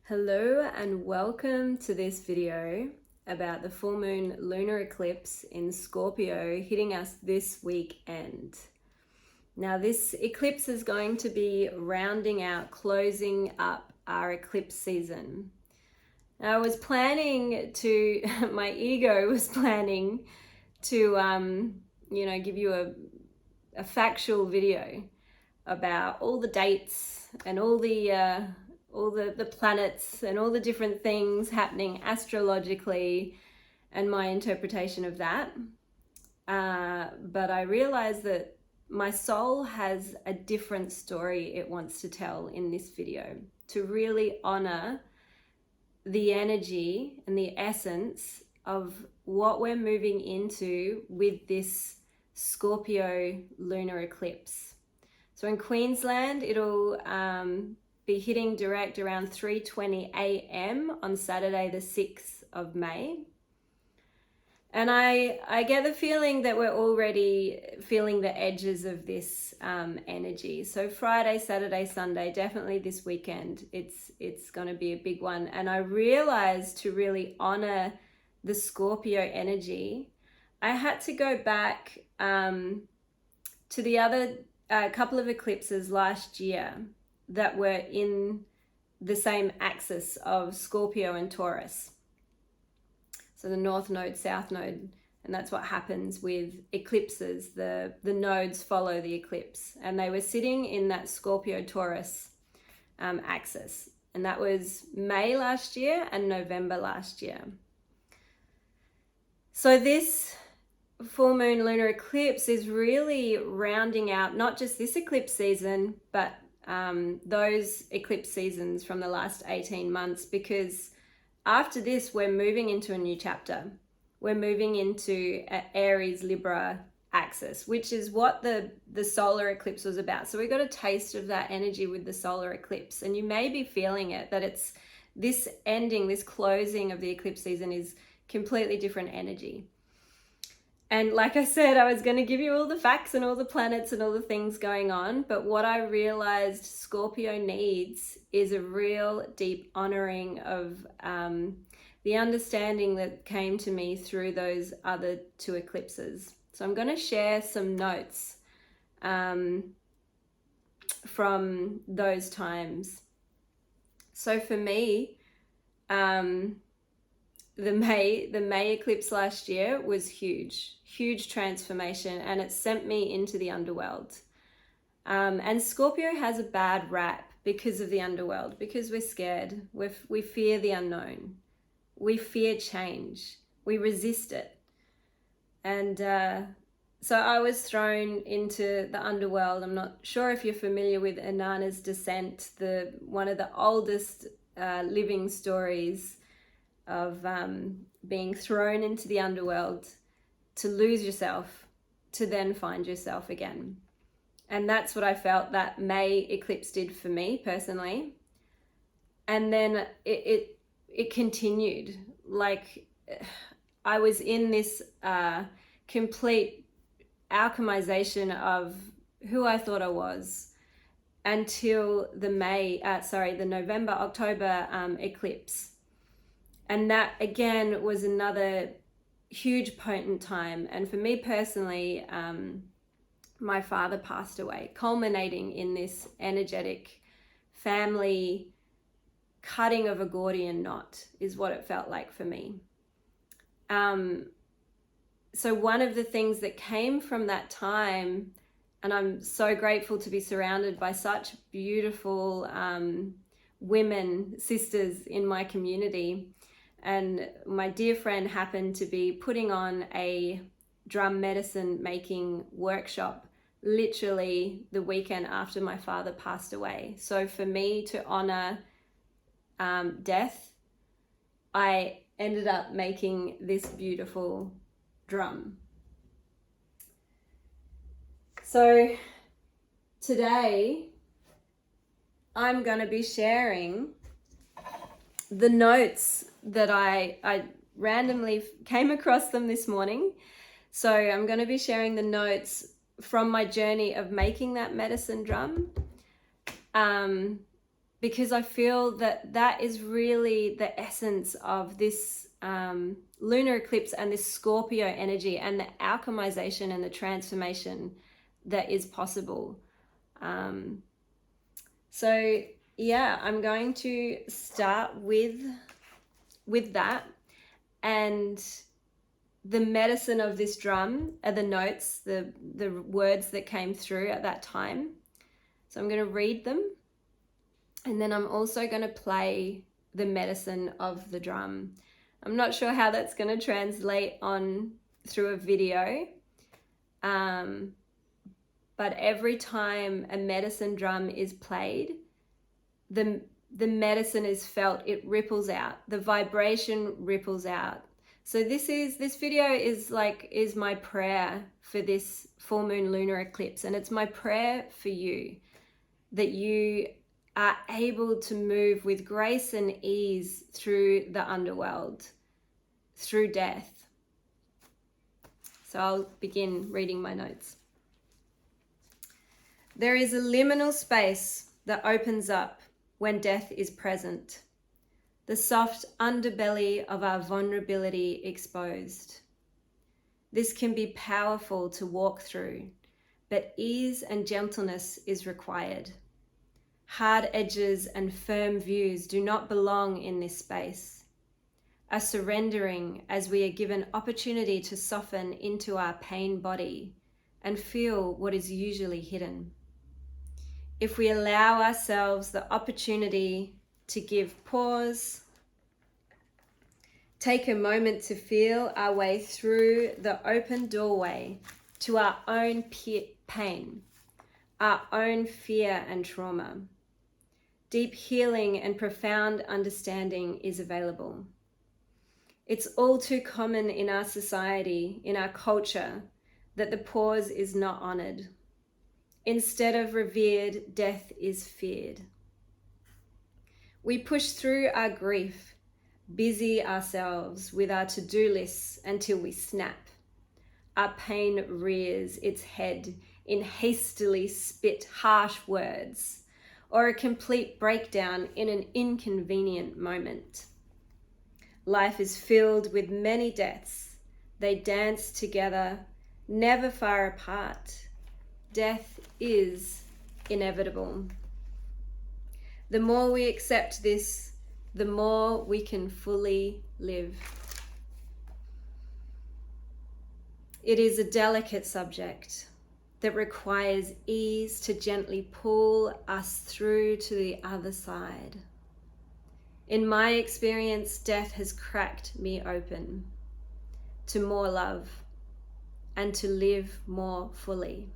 Hello and welcome to this video about the full moon lunar eclipse in Scorpio hitting us this weekend. Now this eclipse is going to be rounding out, closing up our eclipse season. Now I was planning to, my ego was planning to, give you a factual video about all the dates and all the planets and all the different things happening astrologically and my interpretation of that. But I realized that my soul has a different story it wants to tell in this video to really honor the energy and the essence of what we're moving into with this Scorpio lunar eclipse. So in Queensland, it'll be hitting direct around 3:20 a.m. on Saturday the 6th of May. And I get the feeling that we're already feeling the edges of this energy. So Friday, Saturday, Sunday, definitely this weekend, it's going to be a big one. And I realized to really honor the Scorpio energy, I had to go back to the other couple of eclipses last year that were in the same axis of Scorpio and Taurus. So the North Node, South Node, and that's what happens with eclipses. The nodes follow the eclipse, and they were sitting in that Scorpio-Taurus axis. And that was May last year and November last year. So this full moon lunar eclipse is really rounding out not just this eclipse season, but those eclipse seasons from the last 18 months, because after this we're moving into a new chapter. We're moving into an Aries Libra axis, which is what the solar eclipse was about. So we got a taste of that energy with the solar eclipse, and you may be feeling it, that it's this ending, this closing of the eclipse season is completely different energy. And like I said, I was going to give you all the facts and all the planets and all the things going on. But what I realized Scorpio needs is a real deep honoring of the understanding that came to me through those other two eclipses. So I'm going to share some notes from those times. So for me, the May eclipse last year was huge transformation, and it sent me into the underworld. And Scorpio has a bad rap because of the underworld, because we're scared. We fear the unknown. We fear change. We resist it. And so I was thrown into the underworld. I'm not sure if you're familiar with Inanna's Descent, one of the oldest living stories of being thrown into the underworld to lose yourself, to then find yourself again. And that's what I felt that May eclipse did for me personally. And then it continued. Like I was in this complete alchemization of who I thought I was until the November-October eclipse. And that, again, was another huge potent time. And for me personally, my father passed away, culminating in this energetic family cutting of a Gordian knot is what it felt like for me. So one of the things that came from that time, and I'm so grateful to be surrounded by such beautiful women, sisters in my community. And my dear friend happened to be putting on a drum medicine making workshop literally the weekend after my father passed away. So for me to honor death, I ended up making this beautiful drum. So today I'm going to be sharing the notes that I randomly came across them this morning. So I'm going to be sharing the notes from my journey of making that medicine drum, because I feel that that is really the essence of this lunar eclipse and this Scorpio energy, and the alchemization and the transformation that is possible. So yeah, I'm going to start with that, and the medicine of this drum are the notes, the words that came through at that time. So I'm going to read them, and then I'm also going to play the medicine of the drum. I'm not sure how that's going to translate on through a video, but every time a medicine drum is played, the medicine is felt. It ripples out. The vibration ripples out. So this video is my prayer for this full moon lunar eclipse, and it's my prayer for you, that you are able to move with grace and ease through the underworld, through death. So I'll begin reading my notes. There is a liminal space that opens up when death is present, the soft underbelly of our vulnerability exposed. This can be powerful to walk through, but ease and gentleness is required. Hard edges and firm views do not belong in this space. A surrendering as we are given opportunity to soften into our pain body and feel what is usually hidden. If we allow ourselves the opportunity to give pause, take a moment to feel our way through the open doorway to our own pain, our own fear and trauma. Deep healing and profound understanding is available. It's all too common in our society, in our culture, that the pause is not honored. Instead of revered, death is feared. We push through our grief, busy ourselves with our to-do lists until we snap. Our pain rears its head in hastily spit harsh words, or a complete breakdown in an inconvenient moment. Life is filled with many deaths. They dance together, never far apart. Death is inevitable. The more we accept this, the more we can fully live. It is a delicate subject that requires ease to gently pull us through to the other side. In my experience, death has cracked me open to more love and to live more fully.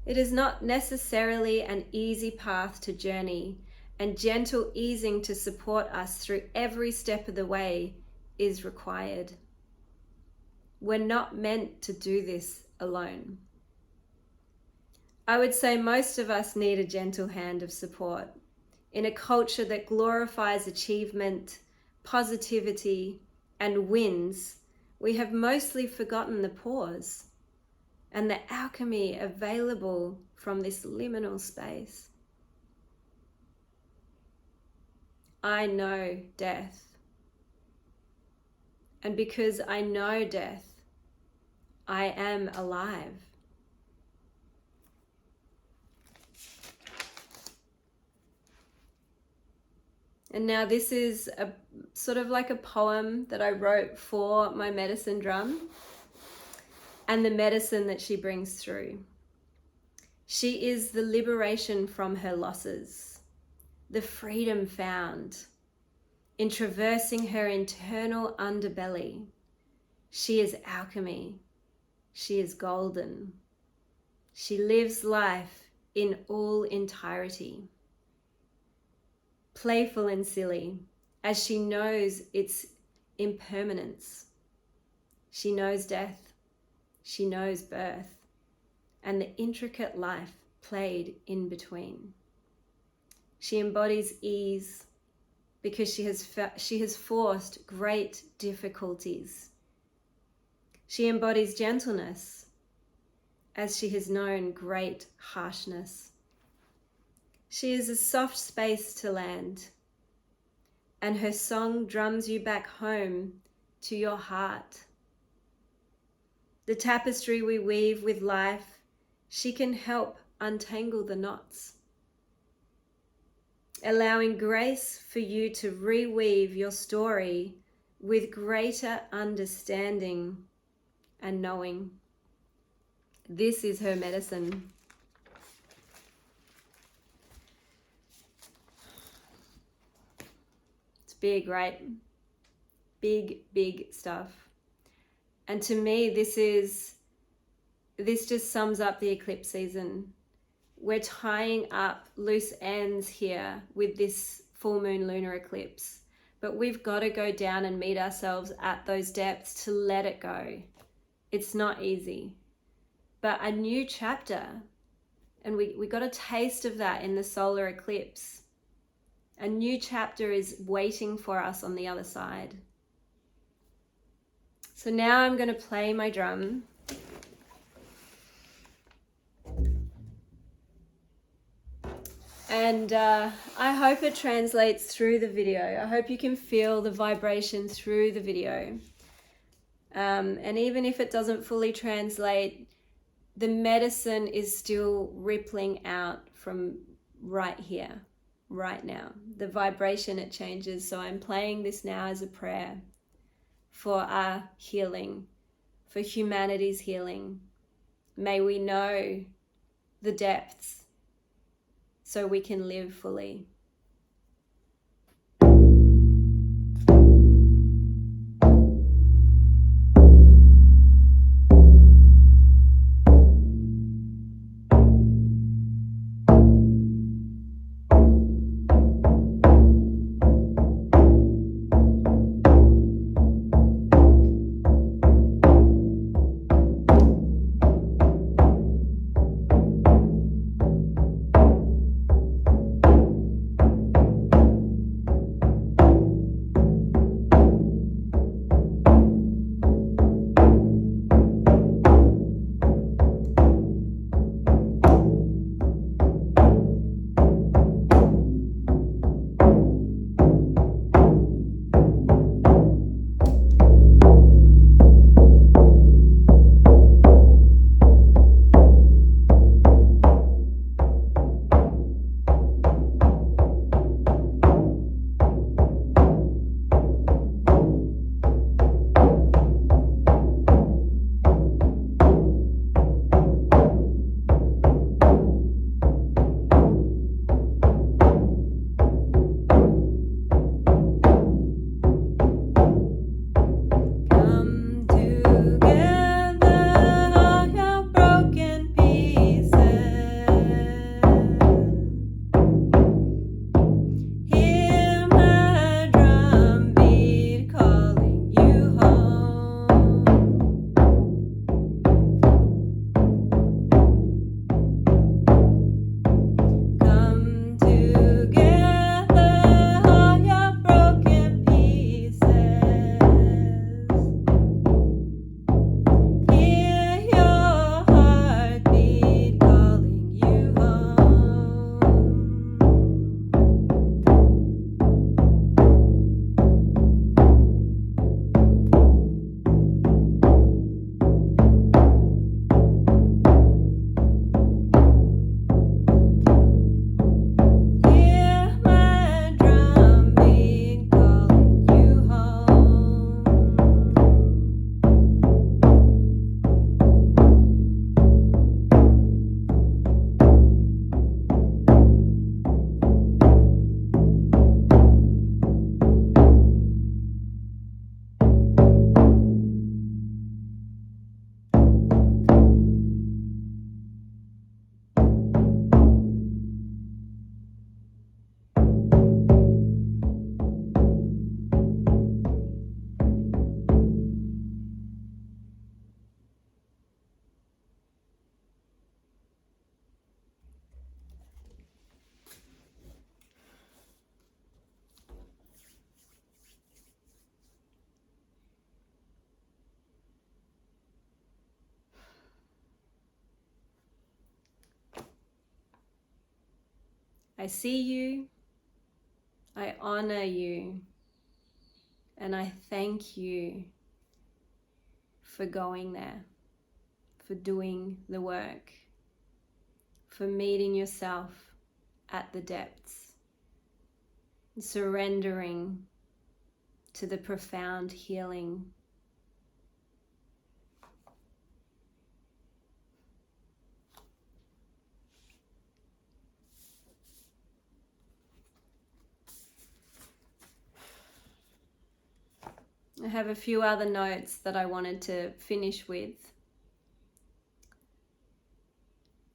It is not necessarily an easy path to journey, and gentle easing to support us through every step of the way is required. We're not meant to do this alone. I would say most of us need a gentle hand of support. In a culture that glorifies achievement, positivity, and wins, we have mostly forgotten the pause and the alchemy available from this liminal space. I know death. And because I know death, I am alive. And now this is a sort of like a poem that I wrote for my medicine drum and the medicine that she brings through. She is the liberation from her losses, the freedom found in traversing her internal underbelly. She is alchemy. She is golden. She lives life in all entirety. Playful and silly, as she knows its impermanence. She knows death. She knows birth and the intricate life played in between. She embodies ease because she has forced great difficulties. She embodies gentleness as she has known great harshness. She is a soft space to land, and her song drums you back home to your heart. The tapestry we weave with life, she can help untangle the knots, allowing grace for you to reweave your story with greater understanding and knowing. This is her medicine. It's big, right? Big, big stuff. And to me, this just sums up the eclipse season. We're tying up loose ends here with this full moon lunar eclipse, but we've got to go down and meet ourselves at those depths to let it go. It's not easy, but a new chapter, and we got a taste of that in the solar eclipse. A new chapter is waiting for us on the other side. So now I'm going to play my drum. And I hope it translates through the video. I hope you can feel the vibration through the video. And even if it doesn't fully translate, the medicine is still rippling out from right here, right now. The vibration, it changes. So I'm playing this now as a prayer for our healing, for humanity's healing. May we know the depths so we can live fully. I see you, I honor you, and I thank you for going there, for doing the work, for meeting yourself at the depths, surrendering to the profound healing. I have a few other notes that I wanted to finish with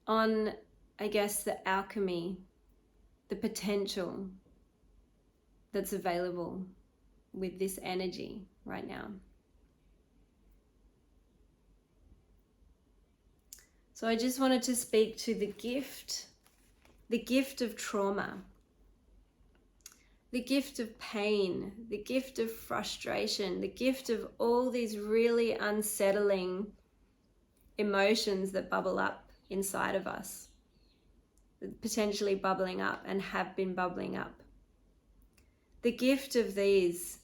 on, I guess, the alchemy, the potential that's available with this energy right now. So I just wanted to speak to the gift of trauma, the gift of pain, the gift of frustration, the gift of all these really unsettling emotions that bubble up inside of us, potentially bubbling up and have been bubbling up. The gift of these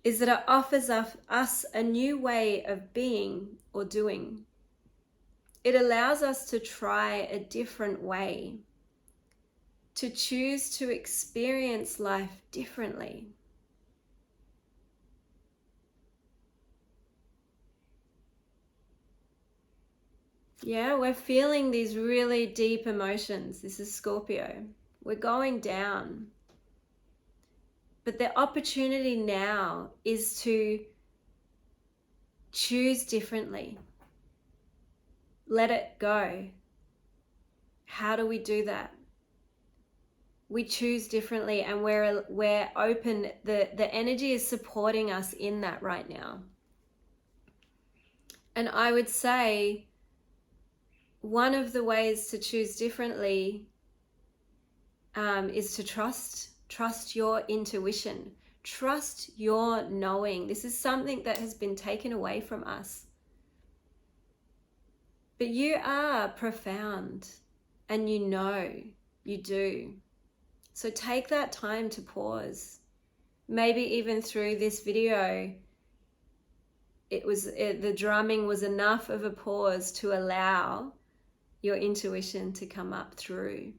is that it offers us a new way of being or doing. It allows us to try a different way, to choose to experience life differently. Yeah, we're feeling these really deep emotions. This is Scorpio. We're going down. But the opportunity now is to choose differently. Let it go. How do we do that? We choose differently, and we're open. The energy is supporting us in that right now. And I would say one of the ways to choose differently is to trust your intuition, trust your knowing. This is something that has been taken away from us. But you are profound, and you know, you do. So take that time to pause. Maybe even through this video, the drumming was enough of a pause to allow your intuition to come up through.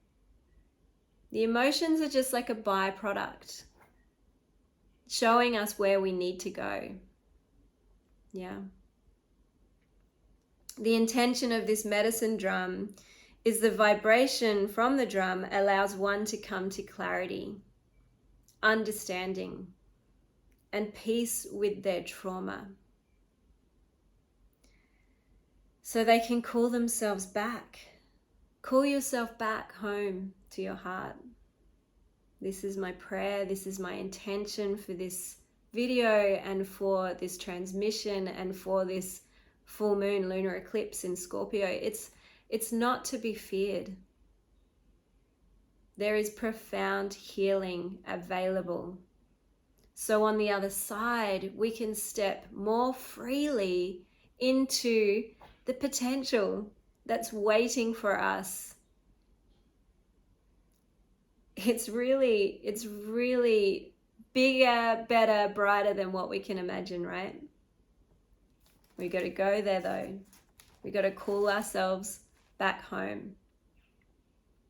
The emotions are just like a byproduct, showing us where we need to go. Yeah. The intention of this medicine drum is the vibration from the drum allows one to come to clarity, understanding, and peace with their trauma, so they can call themselves back. Call yourself back home to your heart. This is my prayer. This is my intention for this video and for this transmission and for this full moon lunar eclipse in Scorpio. It's not to be feared. There is profound healing available. So on the other side, we can step more freely into the potential that's waiting for us. It's really bigger, better, brighter than what we can imagine, right? We got to go there though. We got to call ourselves back home.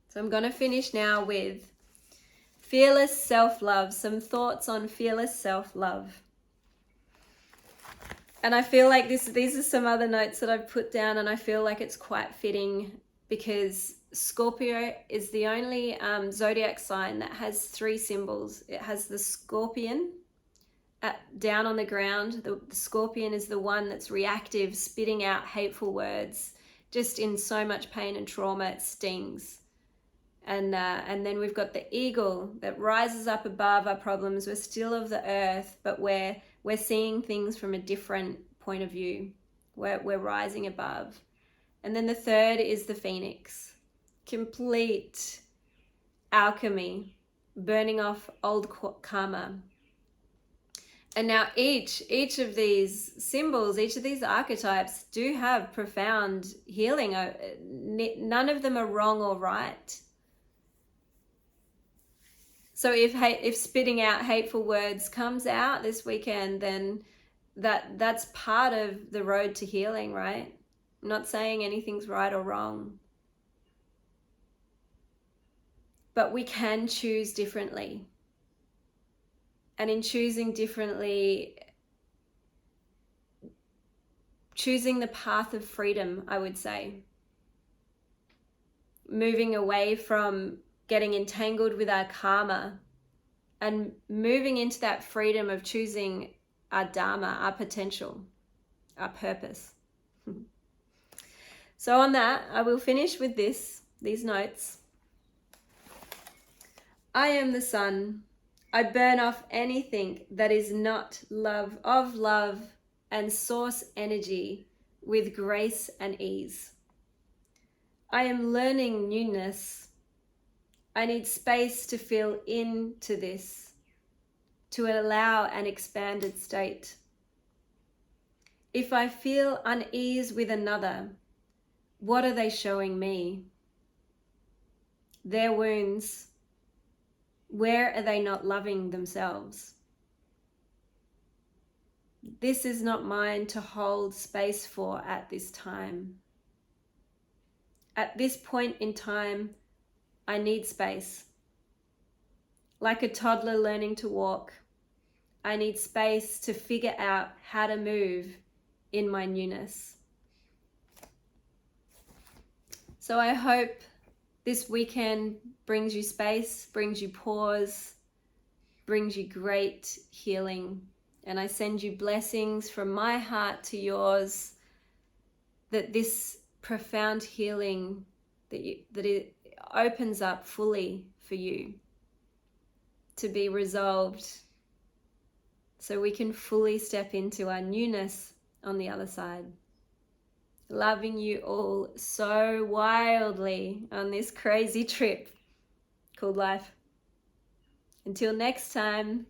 So I'm going to finish now with fearless self-love, some thoughts on fearless self-love. And I feel like these are some other notes that I've put down, and I feel like it's quite fitting because Scorpio is the only zodiac sign that has three symbols. It has the scorpion down on the ground. The scorpion is the one that's reactive, spitting out hateful words, just in so much pain and trauma, it stings. And then we've got the eagle that rises up above our problems. We're still of the earth, but we're seeing things from a different point of view. We're rising above. And then the third is the phoenix, complete alchemy, burning off old karma. And now each of these symbols, each of these archetypes do have profound healing. None of them are wrong or right. So if spitting out hateful words comes out this weekend, then that's part of the road to healing, right? I'm not saying anything's right or wrong, but we can choose differently. And in choosing differently, choosing the path of freedom, I would say, moving away from getting entangled with our karma and moving into that freedom of choosing our dharma, our potential, our purpose. So on that, I will finish with these notes. I am the sun. I burn off anything that is not love and source energy with grace and ease. I am learning newness. I need space to feel into this, to allow an expanded state. If I feel unease with another, what are they showing me? Their wounds. Where are they not loving themselves? This is not mine to hold space for at this time. At this point in time, I need space. Like a toddler learning to walk, I need space to figure out how to move in my newness. So I hope this weekend brings you space, brings you pause, brings you great healing. And I send you blessings from my heart to yours, that this profound healing, that it opens up fully for you to be resolved, so we can fully step into our newness on the other side. Loving you all so wildly on this crazy trip called life. Until next time.